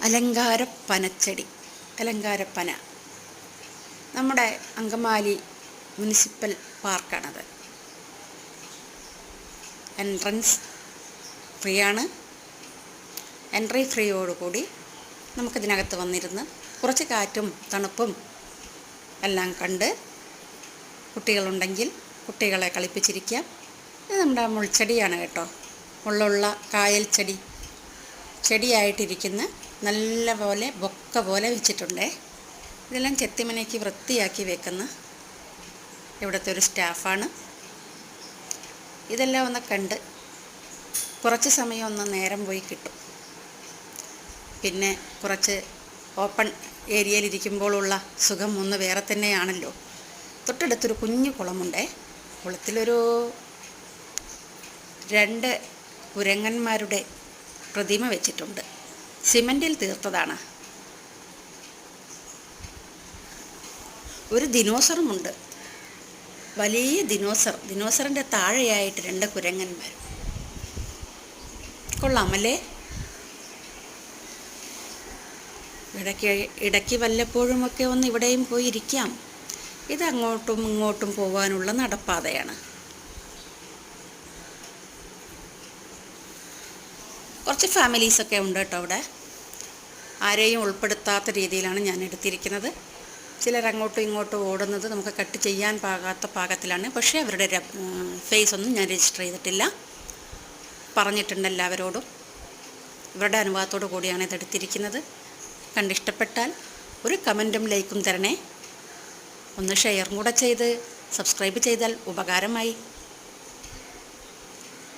അലങ്കാരപ്പനച്ചെടി. അലങ്കാരപ്പന നമ്മുടെ Angamaly municipal പാർക്കാണത്. Entrance free ആണ്. Entry ഫ്രീയോടുകൂടി നമുക്കിതിനകത്ത് വന്നിരുന്ന് കുറച്ച് കാറ്റും തണുപ്പും എല്ലാം കണ്ട് കുട്ടികളുണ്ടെങ്കിൽ കുട്ടികളെ കളിപ്പിച്ചിരിക്കാം. ഇത് നമ്മുടെ മുൾച്ചെടിയാണ് കേട്ടോ. മുള്ളുള്ള കായൽ ചെടിയായിട്ടിരിക്കുന്ന നല്ല പോലെ ബൊക്ക പോലെ വെച്ചിട്ടുണ്ടേ. ഇതെല്ലാം ചെത്തിമനയ്ക്ക് വൃത്തിയാക്കി വെക്കുന്ന ഇവിടുത്തെ ഒരു സ്റ്റാഫാണ്. ഇതെല്ലാം ഒന്ന് കണ്ട് കുറച്ച് സമയം ഒന്ന് നേരം പോയി കിട്ടും. പിന്നെ കുറച്ച് ഓപ്പൺ ഏരിയയിലിരിക്കുമ്പോഴുള്ള സുഖം ഒന്ന് വേറെ തന്നെയാണല്ലോ. തൊട്ടടുത്തൊരു കുഞ്ഞു കുളമുണ്ടേ. കുളത്തിലൊരു 2 കുരങ്ങന്മാരുടെ പ്രതിമ വെച്ചിട്ടുണ്ട്. സിമൻറ്റിൽ തീർത്തതാണ്. ഒരു ദിനോസറുമുണ്ട്, വലിയ ദിനോസറിൻ്റെ താഴെയായിട്ട് 2 കുരങ്ങന്മാർ. കൊള്ളാമല്ലേ? ഇടയ്ക്ക് വല്ലപ്പോഴുമൊക്കെ ഒന്ന് ഇവിടെയും പോയി ഇരിക്കാം. ഇത് അങ്ങോട്ടും ഇങ്ങോട്ടും പോകാനുള്ള നടപ്പാതയാണ്. കുറച്ച് ഫാമിലീസൊക്കെ ഉണ്ട് കേട്ടോ അവിടെ. ആരെയും ഉൾപ്പെടുത്താത്ത രീതിയിലാണ് ഞാൻ എടുത്തിരിക്കുന്നത്. ചിലർ അങ്ങോട്ടും ഇങ്ങോട്ടും ഓടുന്നത് നമുക്ക് കട്ട് ചെയ്യാൻ പാകത്തിലാണ്. പക്ഷേ അവരുടെ ഫേസ് ഒന്നും ഞാൻ രജിസ്റ്റർ ചെയ്തിട്ടില്ല. പറഞ്ഞിട്ടുണ്ട് എല്ലാവരോടും. ഇവരുടെ അനുവാദത്തോടു കൂടിയാണ് ഇതെടുത്തിരിക്കുന്നത്. കണ്ടിഷ്ടപ്പെട്ടാൽ ഒരു കമൻറ്റും ലൈക്കും തരണേ. ഒന്ന് ഷെയറും കൂടെ ചെയ്ത് സബ്സ്ക്രൈബ് ചെയ്താൽ ഉപകാരമായി.